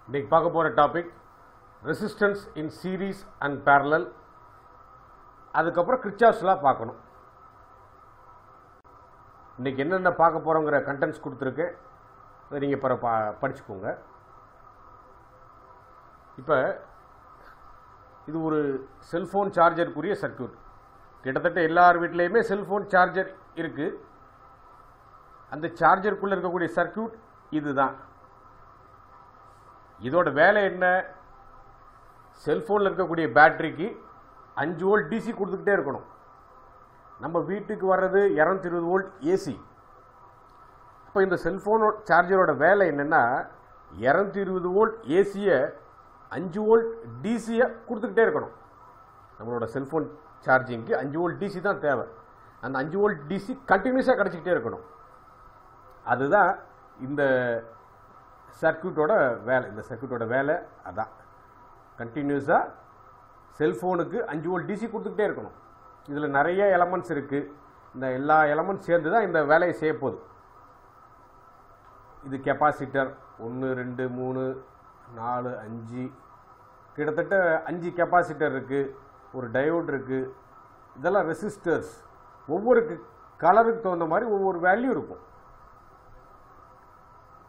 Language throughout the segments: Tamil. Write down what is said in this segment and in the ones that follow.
இன்னைக்கு பார்க்க போகிற topic resistance in series and parallel. அதுக்கப்புறம் கிர்ச்சாஃப்ஸ் லா பார்க்கணும். இன்னைக்கு என்னென்ன பார்க்க போகிறோங்கிற கண்டென்ட்ஸ் கொடுத்துருக்கேன், அதை நீங்கள் படிச்சுக்கோங்க. இப்போ இது ஒரு செல்ஃபோன் சார்ஜருக்குரிய சர்க்யூட். கிட்டத்தட்ட எல்லார் வீட்லேயுமே செல்ஃபோன் சார்ஜர் இருக்குது. அந்த சார்ஜருக்குள்ளே இருக்கக்கூடிய சர்க்யூட் இதுதான். இதோட வேலை என்ன? செல்ஃபோனில் இருக்கக்கூடிய பேட்டரிக்கு 5 வோல்ட் டிசி கொடுத்துக்கிட்டே இருக்கணும். நம்ம வீட்டுக்கு வர்றது 220 வோல்ட் ஏசி. இப்போ இந்த செல்ஃபோன் சார்ஜரோட வேலை என்னென்னா, 220 வோல்ட் ஏசியை 5 வோல்ட் டிசியை கொடுத்துக்கிட்டே இருக்கணும். நம்மளோட செல்ஃபோன் சார்ஜிங்க்கு 5 வோல்ட் டிசி தான் தேவை. அந்த 5 வோல்ட் டிசி கண்டினியூஸாக கிடச்சிக்கிட்டே இருக்கணும். அதுதான் இந்த சர்க்யூட்டோட வேலை. இந்த சர்க்யூட்டோட வேலை அதான், கண்டினியூஸாக செல்ஃபோனுக்கு 5 வோல்ட் டிசி கொடுத்துக்கிட்டே இருக்கணும். இதில் நிறைய எலமெண்ட்ஸ் இருக்குது. இந்த எல்லா எலமெண்ட்ஸ் சேர்ந்து தான் இந்த வேலையை செய்ய போகுது. இது கெப்பாசிட்டர் 1 2 3 4 5, கிட்டத்தட்ட 5 கெப்பாசிட்டர் இருக்குது. ஒரு டயோட் இருக்குது. இதெல்லாம் ரெசிஸ்டர்ஸ். ஒவ்வொரு கலருக்கு தகுந்த மாதிரி ஒவ்வொரு வேல்யூ இருக்கும்.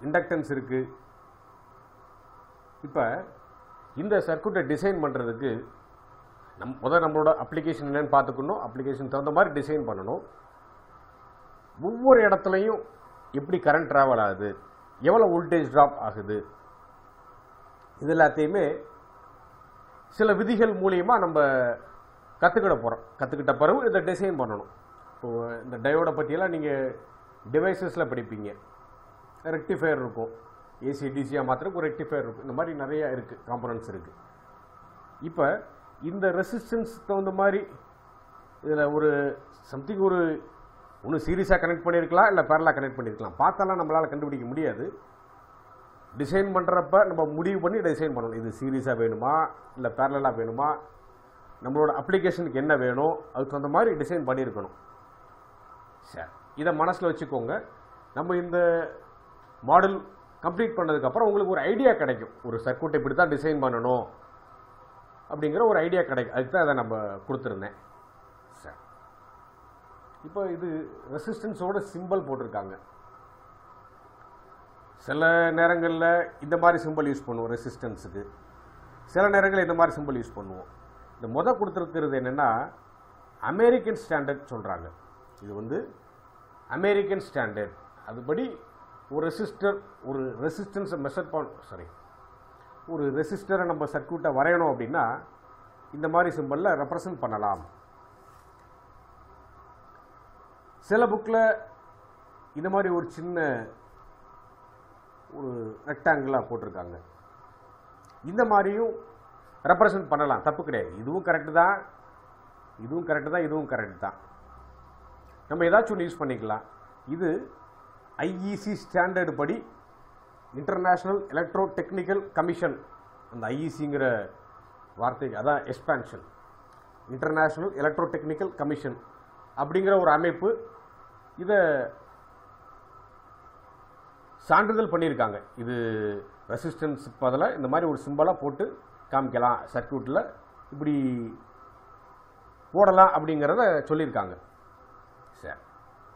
இண்டக்டன்ஸ் இருக்குது. இப்போ இந்த சர்க்யூட்டை டிசைன் பண்ணுறதுக்கு முதல்ல நம்மளோட அப்ளிகேஷன் என்னன்னு பார்த்துக்கணும். அப்ளிகேஷன் தகுந்த மாதிரி டிசைன் பண்ணணும். ஒவ்வொரு இடத்துலையும் எப்படி கரண்ட் ட்ராவல் ஆகுது, எவ்வளோ வோல்டேஜ் ட்ராப் ஆகுது, இது எல்லாத்தையுமே சில விதிகள் மூலியமாக நம்ம கற்றுக்கிட்ட பிறகு இதை டிசைன் பண்ணணும். இப்போது இந்த டயோடை பற்றியெல்லாம் நீங்கள் டிவைசஸில் படிப்பீங்க. ரெக்டிஃபயர் இருக்கும், ஏசி டிசியாக மாத்திரக்கு ஒரு ரெக்டிஃபயர் இருக்கும். இந்த மாதிரி நிறைய இருக்குது, காம்பனன்ட்ஸ் இருக்குது. இப்போ இந்த ரெசிஸ்டன்ஸ் தகுந்த மாதிரி இதில் ஒரு சம்திங் ஒன்று சீரியஸாக கனெக்ட் பண்ணியிருக்கலாம், இல்லை பேரலாக கனெக்ட் பண்ணியிருக்கலாம். பார்த்தாலாம் நம்மளால் கண்டுபிடிக்க முடியாது. டிசைன் பண்ணுறப்ப நம்ம முடிவு பண்ணி டிசைன் பண்ணணும். இது சீரியஸாக வேணுமா இல்லை பேரலாக வேணுமா, நம்மளோட அப்ளிகேஷனுக்கு என்ன வேணும், அதுக்கு தகுந்த மாதிரி டிசைன் பண்ணியிருக்கணும். சரி, இதை மனசில் வச்சுக்கோங்க. நம்ம இந்த மாடல் கம்ப்ளீட் பண்ணதுக்கப்புறம் உங்களுக்கு ஒரு ஐடியா கிடைக்கும். ஒரு சர்க்யூட் இப்படி தான் டிசைன் பண்ணணும் அப்படிங்கிற ஒரு ஐடியா கிடைக்கும். அதுக்கு தான் அதை நம்ம கொடுத்துருந்தேன். சரி, இப்போ இது ரெசிஸ்டன்ஸோட சிம்பிள் போட்டிருக்காங்க. சில நேரங்களில் இந்த மாதிரி சிம்பிள் யூஸ் பண்ணுவோம் ரெசிஸ்டன்ஸுக்கு, சில நேரங்களில் இந்த மாதிரி சிம்பிள் யூஸ் பண்ணுவோம். இந்த கொடுத்துருக்கிறது என்னென்னா, அமெரிக்கன் ஸ்டாண்டர்ட் சொல்கிறாங்க. இது அமெரிக்கன் ஸ்டாண்டர்ட். அதுபடி ஒரு ரெசிஸ்டன்ஸை மெஷர் ஒரு ரெசிஸ்டரை நம்ம சர்க்யூட்டை வரையணும் அப்படின்னா இந்த மாதிரி சிம்பிளில் ரெப்ரசன்ட் பண்ணலாம். சில புக்கில் இந்த மாதிரி ஒரு சின்ன ஒரு ரெக்டாங்கிளாக போட்டிருக்காங்க. இந்த மாதிரியும் ரெப்ரசன்ட் பண்ணலாம், தப்பு கிடையாது. இதுவும் கரெக்டு தான், இதுவும் கரெக்டு தான். நம்ம ஏதாச்சும் ஒன்று யூஸ் பண்ணிக்கலாம். இது ஐஇசி ஸ்டாண்டர்டு படி, இன்டர்நேஷ்னல் எலக்ட்ரோ டெக்னிக்கல் கமிஷன், அந்த ஐஇசிங்கிற வார்த்தைக்கு அதான் expansion, international electro technical commission அப்படிங்கிற ஒரு அமைப்பு இதை சான்றிதழ் பண்ணியிருக்காங்க. இது ரெசிஸ்டன்ஸ் பதிலாக இந்த மாதிரி ஒரு சிம்பலாக போட்டு காமிக்கலாம், சர்க்யூட்டில் இப்படி போடலாம் அப்படிங்கிறத சொல்லியிருக்காங்க. சரி,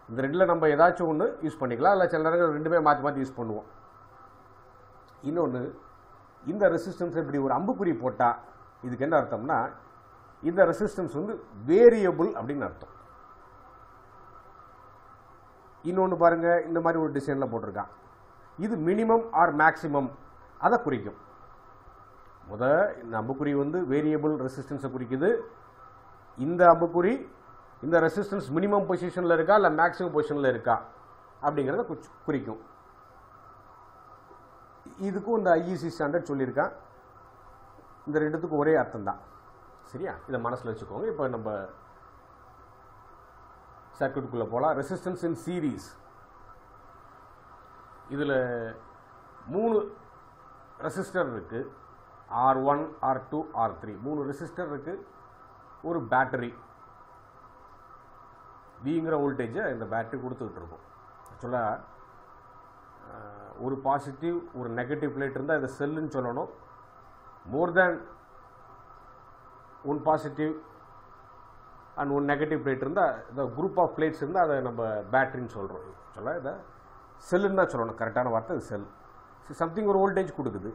இந்த ரெண்டில் நம்ம ஏதாச்சும் ஒன்று யூஸ் பண்ணிக்கலாம், இல்லை சில நேரங்கள் ரெண்டுமே மாற்றி யூஸ் பண்ணுவோம். இன்னொன்று, இந்த ரெசிஸ்டன்ஸ் இப்படி ஒரு அம்புக்குறி போட்டால் இதுக்கு என்ன அர்த்தம்னா, இந்த ரெசிஸ்டன்ஸ் வேரியபிள் அப்படின்னு அர்த்தம். இன்னொன்று பாருங்கள், இந்த மாதிரி ஒரு டிசைனில் போட்டிருக்கான். இது மினிமம் ஆர் மேக்சிமம் அதை குறிக்கும். இந்த அம்புக்குறி வேரியபிள் ரெசிஸ்டன்ஸை குறிக்குது. இந்த அம்புக்குறி இந்த ரெசிஸ்டன்ஸ் மினிமம் பொசிஷனில் இருக்கா இல்லை மேக்ஸிமம் பொசிஷனில் இருக்கா அப்படிங்கிறத குறிக்கும். இதுக்கும் இந்த ஐஇசி ஸ்டாண்டர்ட் சொல்லியிருக்கான். இந்த ரெண்டுத்துக்கும் ஒரே அர்த்தம் தான். சரியா, இதை மனசில் வச்சுக்கோங்க. இப்போ நம்ம சர்க்யூட்டுக்குள்ளே போகலாம். Resistance in series. இதில் 3 ரெசிஸ்டர் இருக்குது. R1 R2 R3 3 ரெசிஸ்டர் இருக்குது. ஒரு பேட்டரி விங்கிற வோல்டேஜை இந்த பேட்டரி கொடுத்துக்கிட்டு இருக்கும். ஆக்சுவலாக ஒரு பாசிட்டிவ் ஒரு நெகட்டிவ் பிளேட் இருந்தால் இதை செல்லுன்னு சொல்லணும். More than one positive and one negative plate இருந்தால் இந்த குரூப் ஆஃப் பிளேட்ஸ் இருந்தால் அதை நம்ம பேட்டரின்னு சொல்கிறோம். இதை செல்லுன்னு தான் சொல்லணும், கரெக்டான வார்த்தை அது செல். சம்திங் ஒரு வோல்டேஜ் கொடுக்குது,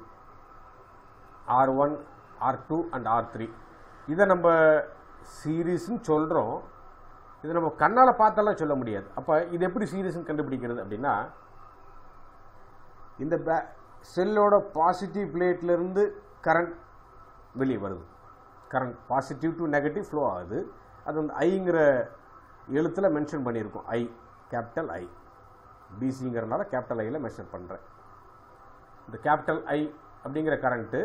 R1 R2 அண்ட் R3. இதை நம்ம சீரீஸ்ன்னு சொல்கிறோம். இதை நம்ம கண்ணால் பார்த்தெல்லாம் சொல்ல முடியாது. அப்போ இது எப்படி சீரீஸ்ன்னு கண்டுபிடிக்கிறது அப்படின்னா, இந்த செல்லோட பாசிட்டிவ் பிளேட்லேருந்து கரண்ட் வெளியே வருது. Current positive to negative flow ஆகுது. அது வந்து ஐங்கிற எழுத்தில் மென்ஷன் பண்ணியிருக்கோம். ஐ, கேபிட்டல் ஐ. பிசிங்கிறனால கேபிட்டல் ஐயில் மென்ஷன் பண்ணுறேன். இந்த கேபிட்டல் ஐ அப்படிங்கிற கரண்ட்டு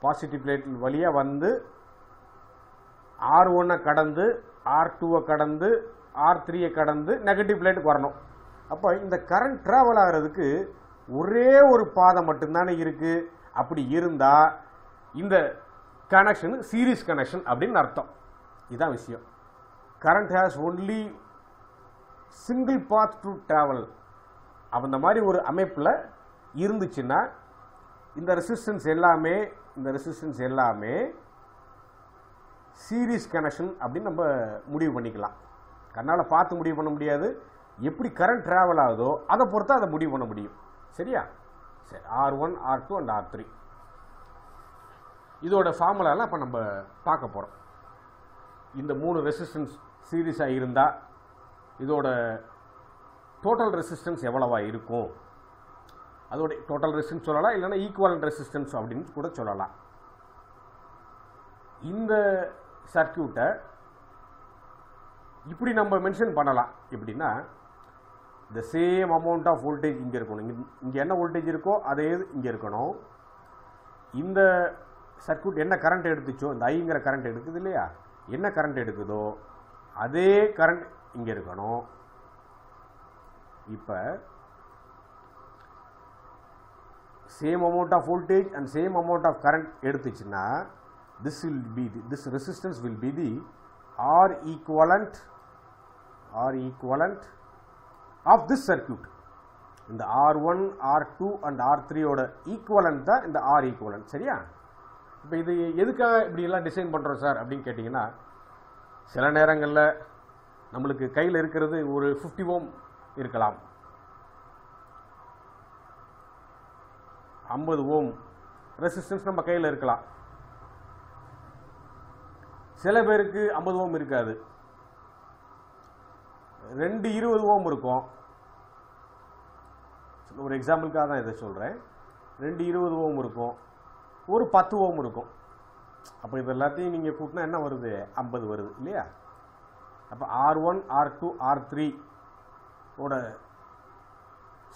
பாசிட்டிவ் பிளேட் வழியாக வந்து R1 கடந்து R2 கடந்து R3 கடந்து நெகட்டிவ் பிளேட்டுக்கு வரணும். அப்போ இந்த கரண்ட் ட்ராவல் ஆகிறதுக்கு ஒரே ஒரு பாதை மட்டும்தானே இருக்குது. அப்படி இருந்தால் இந்த கனெக்ஷன் சீரீஸ் கனெக்ஷன் அப்படின்னு அர்த்தம். இதுதான் விஷயம். Current has only single path to travel. அந்த மாதிரி ஒரு அமைப்பில் இருந்துச்சுன்னா இந்த ரெசிஸ்டன்ஸ் எல்லாமே சீரீஸ் கனெக்ஷன் அப்படின்னு நம்ம முடிவு பண்ணிக்கலாம். கண்ணால் பார்த்து முடிவு பண்ண முடியாது. எப்படி கரண்ட் ட்ராவல் ஆகுதோ அதை பொறுத்து அதை முடிவு பண்ண முடியும். சரியா? சரி, R1 R2 அண்ட் R3 இதோட ஃபார்முலாலாம் இப்போ நம்ம பார்க்க போகிறோம். இந்த 3 ரெசிஸ்டன்ஸ் சீரீஸாக இருந்தால் இதோட டோட்டல் ரெசிஸ்டன்ஸ் எவ்வளவா இருக்கும், அதோட டோட்டல் ரெசிஸ்டன்ஸ் சொல்லலாம், இல்லைன்னா ஈக்குவலன்ட் ரெசிஸ்டன்ஸ் அப்படின்னு கூட சொல்லலாம். இந்த சர்க்யூட்டை இப்படி நம்ம மென்ஷன் பண்ணலாம். எப்படின்னா, the same amount of voltage இங்கே இருக்கணும். இங்கே என்ன வோல்டேஜ் இருக்கோ அதே இங்கே இருக்கணும். இந்த சர்க்யூட் என்ன கரண்ட் எடுத்துச்சோ, இந்த ஐங்கிற கரண்ட் எடுக்குது இல்லையா, என்ன கரண்ட் எடுக்குதோ அதே கரண்ட் இங்கே இருக்கணும். இப்போ same amount of voltage and same amount of current எடுத்துச்சுன்னா this resistance will be the R equivalent of this circuit. இந்த R1 R2 and R3 ஓட ஈக்குவலன்ட் தான் இந்த R ஈக்குவலன்ட். சரியா? இப்போ இது எதுக்காக இப்படி எல்லாம் டிசைன் பண்ணுறோம் சார் அப்படின்னு கேட்டிங்கன்னா, சில நேரங்களில் நம்மளுக்கு கையில் இருக்கிறது ஒரு 50 ஓம் இருக்கலாம், 50 ஓம் ரெசிஸ்டன்ஸ் நம்ம கையில் இருக்கலாம். சில பேருக்கு 50 ஓம் இருக்காது, 2 20 ஓம் இருக்கும். ஒரு எக்ஸாம்பிளுக்காக தான் இதை சொல்கிறேன். 2 20 ஓம் இருக்கும், ஒரு 10 ஓம் இருக்கும். அப்போ இது எல்லாத்தையும் நீங்கள் கூட்டினா என்ன வருது? 50 வருது இல்லையா? அப்போ R1 R2 R3 ஓட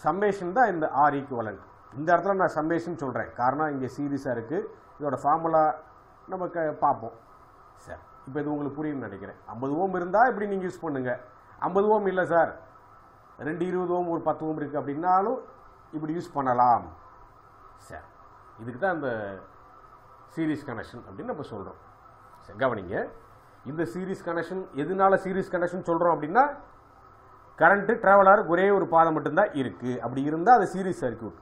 சம்மேஷன் தான் இந்த R ஈக்குவலன்ட். இந்த இடத்துல நான் சம்மேஷன் சொல்கிறேன், காரணம் இங்கே சீரீஸாக இருக்குது. இதோட ஃபார்முலா நம்ம பார்ப்போம். சரி, இப்போ இது உங்களுக்கு புரியும்னு நினைக்கிறேன். 50 ஓம் இருந்தால் இப்படி நீங்கள் யூஸ் பண்ணுங்கள். 50 ஓம் இல்லை சார், 2 20 ஓம் ஒரு 10 ஓம் இருக்குது அப்படின்னாலும் இப்படி யூஸ் பண்ணலாம். சரி, இதுக்கு தான் இந்த சீரீஸ் கனெக்ஷன் அப்படின்னு நம்ம சொல்கிறோம். சரி, கவனிங்க. இந்த சீரீஸ் கனெக்ஷன் எதனால சீரீஸ் கனெக்ஷன் சொல்கிறோம் அப்படின்னா, கரண்ட்டு ட்ராவல் ஆகிற ஒரே ஒரு பாதை மட்டும்தான் இருக்குது. அப்படி இருந்தால் அது சீரீஸ் சர்க்யூட்.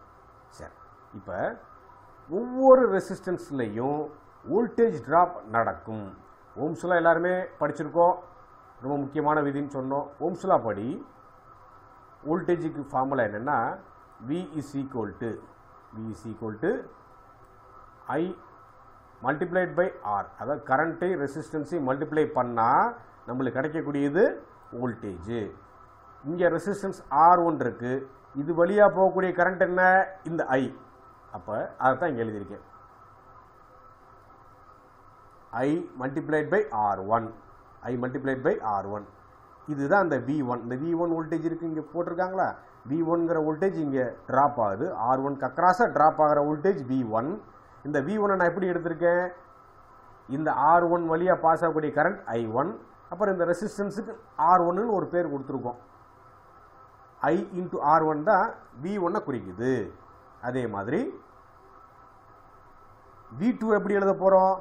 சரி, இப்போ ஒவ்வொரு ரெசிஸ்டன்ஸ்லையும் வோல்டேஜ் ட்ராப் நடக்கும். ஓம்ஸ்லாம் எல்லாருமே படிச்சிருக்கோம், ரொம்ப முக்கியமான விதின்னு சொன்னோம். ஓம்ஸ்லா படி வோல்டேஜுக்கு ஃபார்முலா என்னென்னா, V is equal to I multiplied by R. அதாவது கரண்ட்டை ரெசிஸ்டன்ஸை மல்டிப்ளை பண்ணால் நம்மளுக்கு கிடைக்கக்கூடியது வோல்டேஜ். இங்கே ரெசிஸ்டன்ஸ் R1 இருக்குது, இது வழியாக போகக்கூடிய கரண்ட் என்ன? இந்த I. அப்போ அதை தான் இங்கே எழுதியிருக்கேன், I மல்டிப்ளைட் பை R1. இதுதான் இந்த V1. இந்த V1 வோல்டேஜ் இருக்குது, இங்கே போட்டிருக்காங்களா? V1ங்கிற வோல்டேஜ் இங்கே ட்ராப் ஆகுது. R1 அக்ராஸாக ட்ராப் ஆகிற வோல்டேஜ் V1. இந்த V1 நான் எப்படி எடுத்திருக்கேன்? இந்த R1 வழியாக பாஸ் ஆகக்கூடிய கரண்ட் I1. அப்புறம் இந்த ரெசிஸ்டன்ஸுக்கு R1ன்னு ஒரு பேர் கொடுத்துருக்கோம். I இன்ட்டு R1 தான் V1 குறிக்குது. அதே மாதிரி V2 எப்படி எழுத போகிறோம்?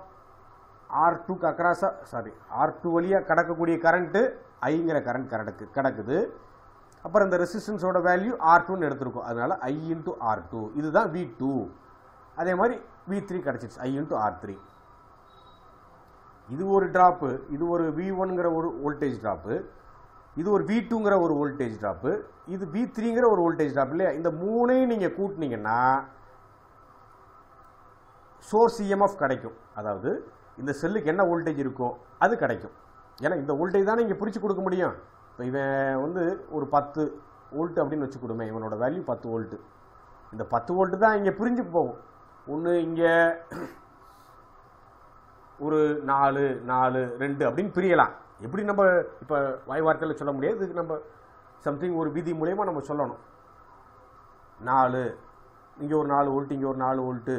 R2க்கு அக்ராஸாக R2 வழியாக கடக்கக்கூடிய கரண்ட்டு ஐங்கிற கரண்ட் கிடக்குது. அப்புறம் இந்த ரெசிஸ்டன்ஸோட வேல்யூ R2ன்னு எடுத்திருக்கோம். அதனால I into R2 இதுதான் V2. அதே மாதிரி V3 கிடைச்சிச்சு I into R3. இது ஒரு டிராப்பு, இது ஒரு V1ங்கிற ஒரு வோல்டேஜ் டிராப்பு, இது ஒரு V2ங்கிற ஒரு வோல்டேஜ் டிராப்பு, இது V3ங்கிற ஒரு வோல்டேஜ் டிராப் இல்லையா? இந்த மூணையும் நீங்கள் கூட்டினீங்கன்னா சோர்ஸ் EMF கிடைக்கும். அதாவது இந்த செல்லுக்கு என்ன வோல்டேஜ் இருக்கோ அது கிடைக்கும். ஏன்னா இந்த வோல்டேஜ் தானே இங்கே பிரித்து கொடுக்க முடியும். இப்போ இவன் வந்து ஒரு 10 வோல்ட் அப்படின்னு வச்சு கொடுமே, இவனோட வேல்யூ 10 வோல்ட்டு. இந்த 10 வோல்ட்டு தான் இங்கே பிரிஞ்சு போகும். ஒன்று இங்கே ஒரு 4 4 2 அப்படின்னு பிரியலாம். எப்படி நம்ம இப்போ வாய் வார்த்தையில் சொல்ல முடியாது, இதுக்கு நம்ம சம்திங் ஒரு விதி மூலயமா நம்ம சொல்லணும். 4 இங்கே ஒரு 4 வோல்ட், இங்கே ஒரு 4 வோல்ட்டு,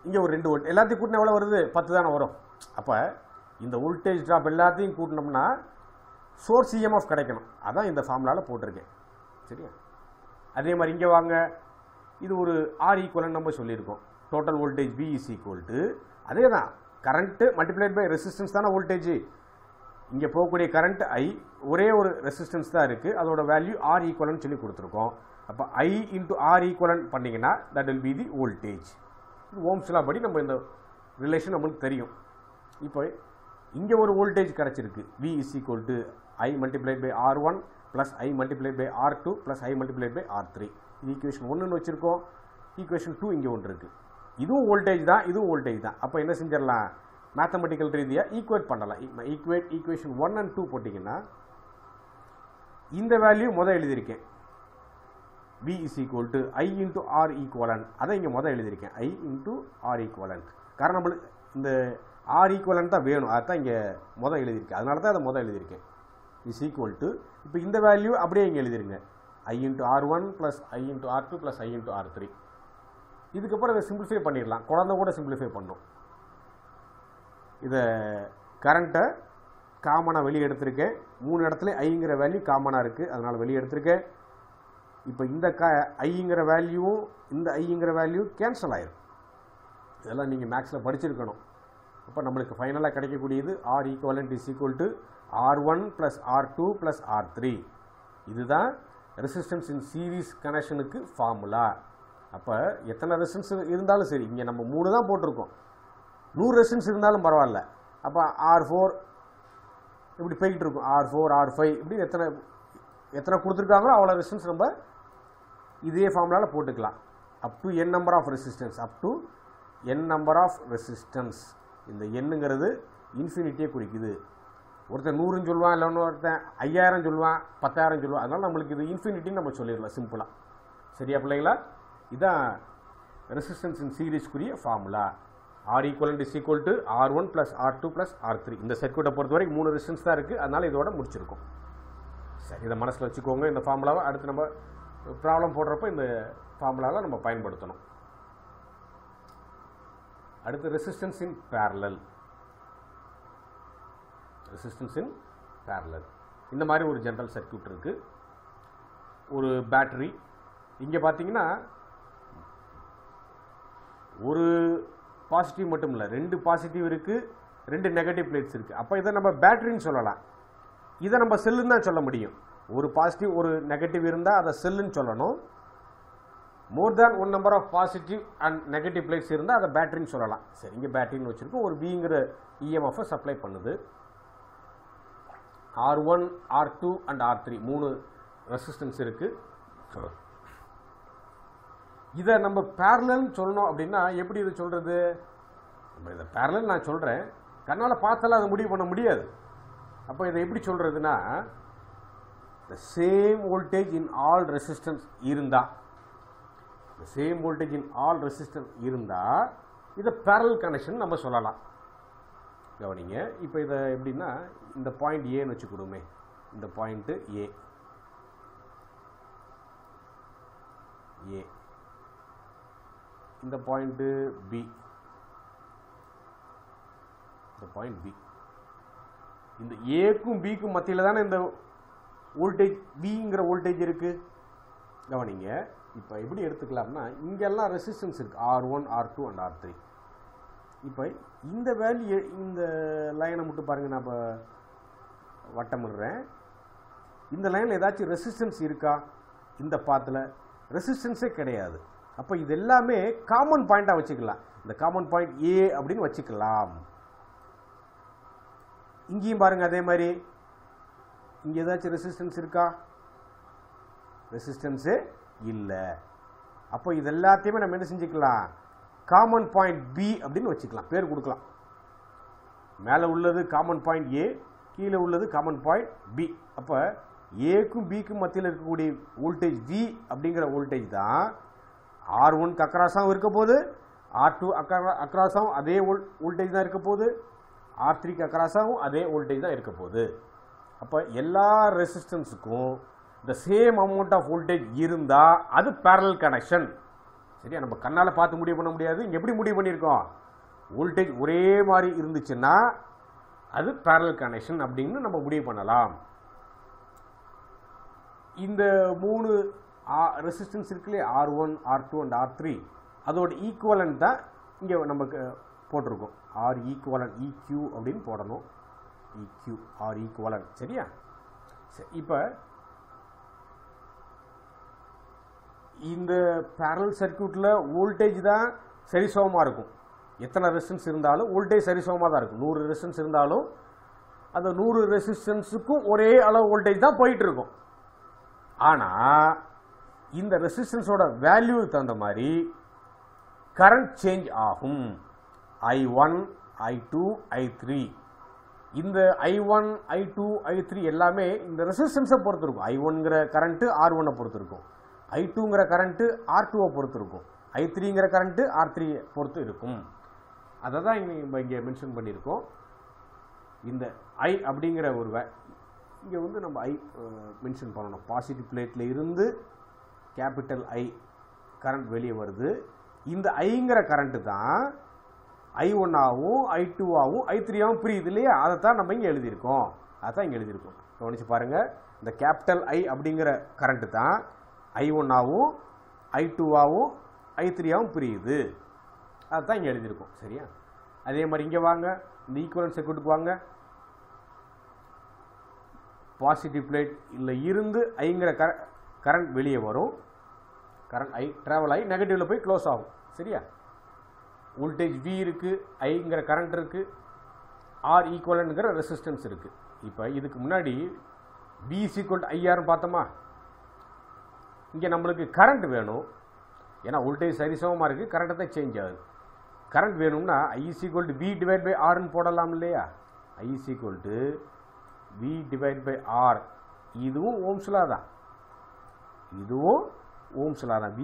இங்கே ஒரு 2 வோல்ட், எல்லாத்தையும் கூட்டினா எவ்வளோ வருது? 10 தானே வரும். அப்போ இந்த வோல்டேஜ் ட்ராப் எல்லாத்தையும் கூட்டினோம்னா சோர்ஸ் EMF கிடைக்கணும். அதான் இந்த ஃபார்முலாவில் போட்டிருக்கேன். சரியா? அதே மாதிரி இங்கே வாங்க, இது ஒரு R ஈக்குவலன் நம்ம சொல்லியிருக்கோம். Total voltage V is equal to அதே தான் கரண்ட்டு மல்டிப்ளைட் பை ரெசிஸ்டன்ஸ் தானே வோல்டேஜ். இங்கே போகக்கூடிய கரண்ட் I, ஒரே ஒரு ரெசிஸ்டன்ஸ் தான் இருக்குது, அதோட வேல்யூ R ஈக்குவலன் சொல்லி கொடுத்துருக்கோம். அப்போ I into R ஈக்குவலன் பண்ணிங்கன்னா that will be the voltage. இது ஓம்ஸ் லா படி நம்ம இந்த ரிலேஷன் நம்மளுக்கு தெரியும். இப்போ இங்கே ஒரு வோல்டேஜ் கிடச்சிருக்கு, V is equal to I multiplied by R1 plus I multiplied by R2 plus I multiplied by R3. இது ஈக்குவேஷன் 1ன்னு வச்சுருக்கோம். ஈக்குவேஷன் 2 இங்கே ஒன்று இருக்குது. இதுவும் வோல்டேஜ் தான், இதுவும் வோல்டேஜ் தான். அப்போ என்ன செஞ்சிடலாம்? மேத்தமெட்டிக்கல் ரீதியாக ஈக்குவேட் பண்ணலாம். ஈக்குவேஷன் 1 and 2 போட்டிங்கன்னா இந்த வேல்யூ முதல் எழுதியிருக்கேன், V is equal to I into R ஈக்குவலன். அதை இங்கே முதல் எழுதியிருக்கேன், I இன்ட்டு R ஈக்குவலன். காரணம் நம்மளுக்கு இந்த R ஈக்குவலன் தான் வேணும், அதுதான் இங்கே முதல் எழுதியிருக்கேன். அதனால தான் அதை முதல் எழுதியிருக்கேன். இஸ் ஈக்குவல் டு இப்போ இந்த வேல்யூ அப்படியே இங்கே எழுதிருங்க, I into R1 plus I into R2 plus I into R3. இதுக்கப்புறம் இதை சிம்பிளிஃபை பண்ணிடலாம். குழந்தை கூட சிம்பிளிஃபை பண்ணும். இதை கரண்ட்டை காமனாக வெளியே எடுத்திருக்கேன். 3 இடத்துல ஐங்கிற வேல்யூ காமனாக இருக்குது, அதனால் வெளியே எடுத்திருக்கேன். இப்போ இந்த ஐங்கிற வேல்யூவும் இந்த ஐங்கிற வேல்யூ கேன்சல் ஆயிடும். இதெல்லாம் நீங்கள் மேக்ஸில் படிச்சிருக்கணும். அப்போ நம்மளுக்கு ஃபைனலாக கிடைக்கக்கூடியது R equivalent is equal to R1 plus R2 plus R3. இதுதான் ரெசிஸ்டன்ஸ் இன் சீரீஸ் கனெக்ஷனுக்கு ஃபார்முலா. அப்போ எத்தனை ரெசிஸ்டன்ஸ் இருந்தாலும் சரி, இங்கே நம்ம 3 தான் போட்டிருக்கோம், 100 ரெசிஸ்டன்ஸ் இருந்தாலும் பரவாயில்ல. அப்போ R4 இப்படி போய்கிட்டு இருக்கும், R4 R5 இப்படி எத்தனை கொடுத்துருக்காங்களோ அவ்வளோ ரெசிஸ்டன்ஸ் நம்ம இதே ஃபார்முலாவில் போட்டுக்கலாம். Up to n number of resistance, up to n number of resistance. இந்த எண்ணுங்கிறது இன்ஃபினிட்டியை குறிக்குது. ஒருத்தன் 100ன்னு சொல்லுவான், இல்லைன்னு ஒருத்தன் 5000 சொல்லுவான், 10000 சொல்லுவான். அதனால் நம்மளுக்கு இது இன்ஃபினிட்டின்னு நம்ம சொல்லிடலாம் சிம்பிளாக. சரியா பிள்ளைங்களா? இதுதான் ரெசிஸ்டன்ஸ் இன் சீரீஸ்க்குரிய formula. R equivalent is equal to R1 plus R2 plus R3. இந்த சர்க்யூட்டை பொறுத்த வரைக்கும் 3 ரெசிஸ்டன்ஸ் தான் இருக்குது, அதனால் இதோட முடிச்சிருக்கோம். சரி, இதை மனசில் வச்சுக்கோங்க. இந்த ஃபார்முலாவை அடுத்து நம்ம ப்ராப்ளம் போடுறப்போ இந்த ஃபார்முலாவை நம்ம பயன்படுத்தணும். அடுத்து ரெசிஸ்டன்ஸ் இன் பேரலல். ரெசிஸ்டன்ஸ் இன் பேரலல் இந்த மாதிரி ஒரு ஜென்ரல் சர்க்யூட் இருக்குது. ஒரு பேட்டரி, இங்கே பார்த்தீங்கன்னா ஒரு பாசிட்டிவ் மட்டும் இல்லை, 2 பாசிட்டிவ் இருக்குது, 2 நெகட்டிவ் பிளேட்ஸ் இருக்குது. அப்போ இதை நம்ம பேட்டரின்னு சொல்லலாம். இதை நம்ம செல்லுன்னு தான் சொல்ல முடியும். ஒரு பாசிட்டிவ் ஒரு நெகட்டிவ் இருந்தால் அதை செல்லுன்னு சொல்லணும். More than 1 number of positive and negative plates இருந்தால் அதை பேட்டரின்னு சொல்லலாம். சரி, இங்கே பேட்டரின்னு வச்சுருக்கோம். ஒரு Vங்கிற EMF சப்ளை பண்ணுது. R1 R2 and R3 3 resistance இருக்குது. இதை நம்ம பேரலல்னு சொல்லணும் அப்படின்னா எப்படி இதை சொல்கிறது? நம்ம இதை பேரலல் நான் சொல்கிறேன், கண்ணால் பார்த்தாலும் அதை முடிவு பண்ண முடியாது. அப்போ இதை எப்படி சொல்கிறதுனா, the same voltage in all resistance இருந்தால், the same voltage in all resistance இருந்தால் இதை parallel connection நம்ம சொல்லலாம். கவனிங்க, இப்போ இதை எப்படின்னா இந்த பாயிண்ட் ஏன்னு வச்சுக்கிடுமே, இந்த பாயிண்ட்டு ஏ, இந்த பாயிண்ட்டு பி, இந்த பாயிண்ட் பி. இந்த ஏக்கும் பிக்கும் மத்தியில் தானே இந்த வோல்டேஜ் விங்கிற வோல்டேஜ் இருக்குது. கவனிங்க, இப்போ எப்படி எடுத்துக்கலாம்னா இங்கெல்லாம் ரெசிஸ்டன்ஸ் இருக்குது, R1 R2 அண்ட் R3. இப்போ இந்த வேல்யூ, இந்த லைனை மட்டும் பாருங்கள், நான் இப்போ வட்டமிடுறேன். இந்த லைனில் ஏதாச்சும் ரெசிஸ்டன்ஸ் இருக்கா? இந்த பாத்தில் ரெசிஸ்டன்ஸே கிடையாது. அப்போ இது எல்லாமே காமன் பாயிண்டாக வச்சுக்கலாம். இந்த காமன் பாயிண்ட் ஏ அப்படின்னு வச்சுக்கலாம். இங்கேயும் பாருங்க அதே மாதிரி. இங்கே ஏதாச்சும் ரெசிஸ்டன்ஸ் இருக்கா? ரெசிஸ்டன்ஸே இல்லை. அப்போ இது எல்லாத்தையுமே நம்ம என்ன செஞ்சுக்கலாம்? காமன் பாயிண்ட் பி அப்படின்னு வச்சுக்கலாம், பேர் கொடுக்கலாம். மேலே உள்ளது காமன் பாயிண்ட் ஏ, கீழே உள்ளது காமன் பாயிண்ட் பி. அப்போ ஏக்கும் பிக்கும் மத்தியில் இருக்கக்கூடிய வோல்டேஜ் வி அப்படிங்கிற வோல்டேஜ் தான் R1 அக்ராஸாகவும் இருக்க போது, R2 அக்ராஸாகவும் அதே வோல்டேஜ் தான் இருக்க போது, R3 அக்ராஸாகவும் அதே வோல்டேஜ் தான் இருக்க போகுது. அப்போ எல்லா ரெசிஸ்டன்ஸுக்கும் the same amount of voltage இருந்தா அது parallel connection. சரியா? நம்ம கண்ணால பார்த்து முடிவு பண்ண முடியாது. இங்க எப்படி முடிவு பண்ணியிருக்கோம்? வோல்டேஜ் ஒரே மாதிரி இருந்துச்சுன்னா அது parallel connection அப்படின்னு நம்ம முடிவு பண்ணலாம். இந்த மூணு resistance இருக்குல்லையே, R1, R2 and R3, அதோட ஈக்குவலன்ட் தான் இங்கே நமக்கு போட்டிருக்கோம். R ஈக்குவலன்ட் EQ அப்படின்னு போடணும். EQ R equivalent. சரியா? சரி, இப்போ இந்த parallel சர்க்யூட்டில் வோல்டேஜ் தான் சரிசமமாக இருக்கும். எத்தனை ரெசிஸ்டன்ஸ் இருந்தாலும் வோல்டேஜ் சரிசமமாக தான் இருக்கும். 100 ரெசிஸ்டன்ஸ் இருந்தாலும் அந்த 100 ரெசிஸ்டன்ஸுக்கும் ஒரே அளவு வோல்டேஜ் தான் போயிட்டு இருக்கும். ஆனால் இந்த ரெசிஸ்டன்ஸோட வேல்யூக்கு தகுந்த மாதிரி கரண்ட் சேஞ்ச் ஆகும். I1, I2, I3. இந்த I1, I2, I3 எல்லாமே இந்த ரெசிஸ்டன்ஸை பொறுத்து இருக்கும். I1ங்கிற கரண்ட்டு R1 பொறுத்து இருக்கும், I2ங்கிற கரண்ட்டு R2 பொறுத்து இருக்கும், I3ங்கிற கரண்ட்டு R3 பொறுத்து இருக்கும். அதை தான் இங்கே மென்ஷன் பண்ணியிருக்கோம். இந்த I அப்படிங்கிற ஒரு இங்கே வந்து நம்ம I மென்ஷன் பண்ணணும். பாசிட்டிவ் பிளேட்டில் இருந்து கேபிட்டல் I கரண்ட் வெளியே வருது. இந்த ஐங்கிற கரண்ட்டு தான் I1 ஆகவும் I2 ஆகவும் I3 ஆகவும் பிரியுது இல்லையா? அதை தான் நம்ம இங்கே எழுதியிருக்கோம். அதான் இங்கே எழுதியிருக்கோம். கவனிச்சு பாருங்கள். இந்த கேபிட்டல் I அப்படிங்கிற கரண்ட்டு தான் I1 ஆகவும் I2 ஆகவும் I3 ஆகவும் பிரியுது. அதுதான் இங்கே எழுதியிருக்கோம். சரியா? அதே மாதிரி இங்கே வாங்க, இந்த ஈக்குவலன்ட் சர்க்யூட்டுக்கு வாங்க. பாசிட்டிவ் பிளேட் இல்லை இருந்து ஐங்கிற கரண்ட் வெளியே வரும். கரண்ட் I ட்ராவல் ஆகி நெகட்டிவில் போய் க்ளோஸ் ஆகும். சரியா? வோல்டேஜ் V இருக்குது, ஐங்கிற கரண்ட் இருக்குது, R ஈக்குவலன்ட்ங்கிற ரெசிஸ்டன்ஸ் இருக்குது. இப்போ இதுக்கு முன்னாடி V = IR பார்த்தோமா? இங்கே நம்மளுக்கு கரண்ட் வேணும். ஏன்னா வோல்டேஜ் சரிசமமாக இருக்குது, கரண்ட்டை தான் சேஞ்ச் ஆகுது. கரண்ட் வேணும்னா I V/R போடலாம் இல்லையா? I V/R. இதுவும் ஓம்ஸ் லா தான். இதுவும் ஓம்ஸ் லா தான். V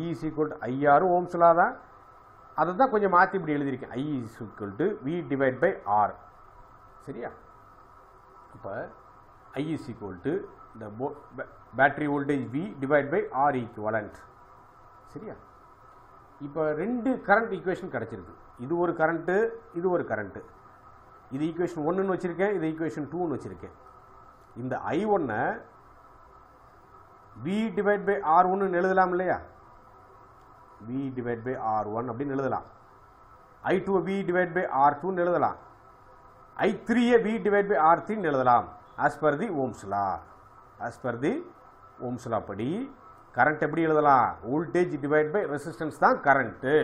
IR ஓம்ஸ் லா தான். அதை தான் கொஞ்சம் மாற்றி இப்படி எழுதியிருக்கேன். I V/R. சரியா? இப்போ I இந்த பேட்டரி வோல்டேஜ் V/R ஈக்குவலண்ட். சரியா? இப்போ ரெண்டு கரண்ட் ஈக்குவேஷன் கிடச்சிருக்கு. இது ஒரு கரண்ட்டு, இது ஒரு கரண்ட்டு. இது ஈக்குவேஷன் 1ன்னு வச்சுருக்கேன், இது ஈக்குவேஷன் 2ன்னு வச்சுருக்கேன். இந்த I1 V/R1 எழுதலாம் இல்லையா? V/R1 அப்படின்னு எழுதலாம். I2 V/R2 எழுதலாம். I3 V/R3 எழுதலாம். As per the ohm's law. As per the ohm's law படி கரண்ட் எப்படி எழுதலாம்? வோல்டேஜ் டிவைட் பை ரெசிஸ்டன்ஸ் தான் current.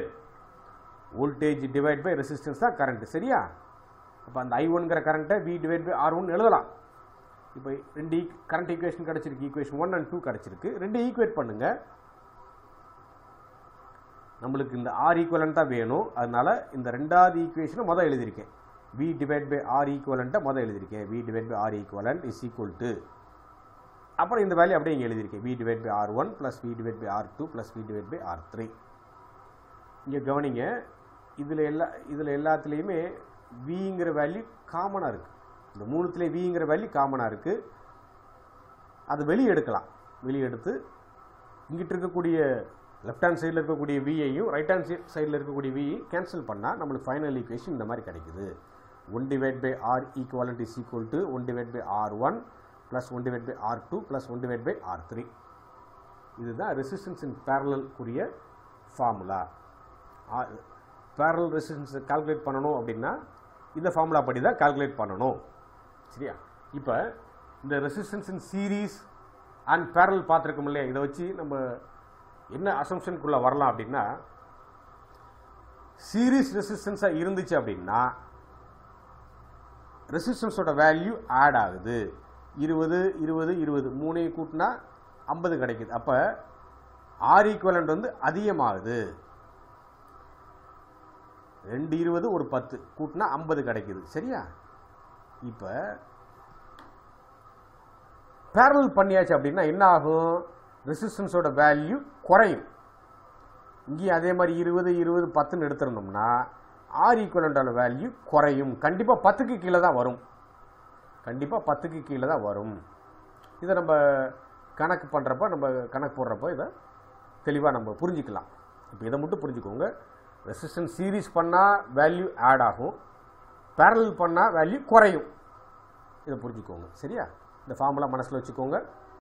Voltage divide by resistance தான் கரண்ட். சரியா? அப்போ அந்த I1ங்கிற கரண்ட்டை V/R1 எழுதலாம். இப்போ ரெண்டு கரண்ட் ஈக்குவேஷன் கிடச்சிருக்கு. ஈக்குவேஷன் 1 and 2 கிடச்சிருக்கு. ரெண்டு ஈக்குவேட் பண்ணுங்க. நம்மளுக்கு இந்த R ஈக்குவலண்ட் தான் வேணும். அதனால இந்த ரெண்டாவது ஈக்குவேஷனை மொதல் எழுதியிருக்கேன். V/R ஈக்குவலண்ட்டை மொதல் எழுதியிருக்கேன். V/R equivalent is equal to, அப்புறம் இந்த வேல்யூ அப்படியே இங்கே எழுதியிருக்கேன். V/R1 + V/R2 + V/R3. இங்கே கவனிங்க, இதில் எல்லாத்துலேயுமே Vங்கிற வேல்யூ காமனாக இருக்குது. இந்த மூணுத்துலேயே Vங்கிற வேல்யூ காமனாக இருக்குது. அது வெளியே எடுக்கலாம். வெளியே எடுத்து இங்கிட்ட இருக்கக்கூடிய லெஃப்ட் ஹேண்ட் சைடில் இருக்கக்கூடிய Vயையும் ரைட் ஹேண்ட் சைடில் இருக்கக்கூடிய Vயையும் கேன்சல் பண்ணால் நம்மளுக்கு ஃபைனல் ஈக்குவேஷன் இந்த மாதிரி கிடைக்குது. 1/R equivalent is equal to 1/R1 + 1/R2 + 1/R3. இதுதான் ரெசிஸ்டன்ஸ் இன் பேரலல் கூடிய ஃபார்முலா. பேரலல் ரெசிஸ்டன்ஸ் கால்குலேட் பண்ணணும் அப்படின்னா இந்த ஃபார்முலா படி தான் கால்குலேட் பண்ணணும். சரியா? இப்போ இந்த resistance in series and parallel பார்த்துருக்கோம் இல்லையா? இதை வச்சு நம்ம என்ன அசம்ஷனுக்குள்ளே வரலாம் அப்படின்னா, சீரீஸ் ரெசிஸ்டன்ஸாக இருந்துச்சு அப்படின்னா ரெசிஸ்டன்ஸோட வேல்யூ ஆட் ஆகுது. 20 20 20 மூணையும் கூட்டினா 50 கிடைக்குது. அப்போ ஆர் ஈக்குவலண்ட் வந்து அதிகமாகுது. 2 20 ஒரு 10 கூட்டினா 50 கிடைக்குது. சரியா? இப்போ பேரலல் பண்ணியாச்சு அப்படின்னா என்ன ஆகும்? ரெசிஸ்டன்ஸோட வேல்யூ குறையும். இங்கேயும் அதே மாதிரி 20 20 10ன்னு எடுத்திருந்தோம்னா ஆர் ஈக்குவலண்டான வேல்யூ குறையும். கண்டிப்பாக 10க்கு கீழே தான் வரும். கண்டிப்பாக 10க்கு கீழே தான் வரும். இதை நம்ம கணக்கு பண்ணுறப்போ, நம்ம கணக்கு போடுறப்போ இதை தெளிவாக நம்ம புரிஞ்சிக்கலாம். இப்போ இதை மட்டும் புரிஞ்சுக்கோங்க. ரெசிஸ்டன்ஸ் சீரீஸ் பண்ணால் வேல்யூ ஆட் ஆகும், பேரலல் பண்ணால் வேல்யூ குறையும். இதை புரிஞ்சுக்கோங்க. சரியா? இந்த ஃபார்முலா மனசில் வச்சுக்கோங்க.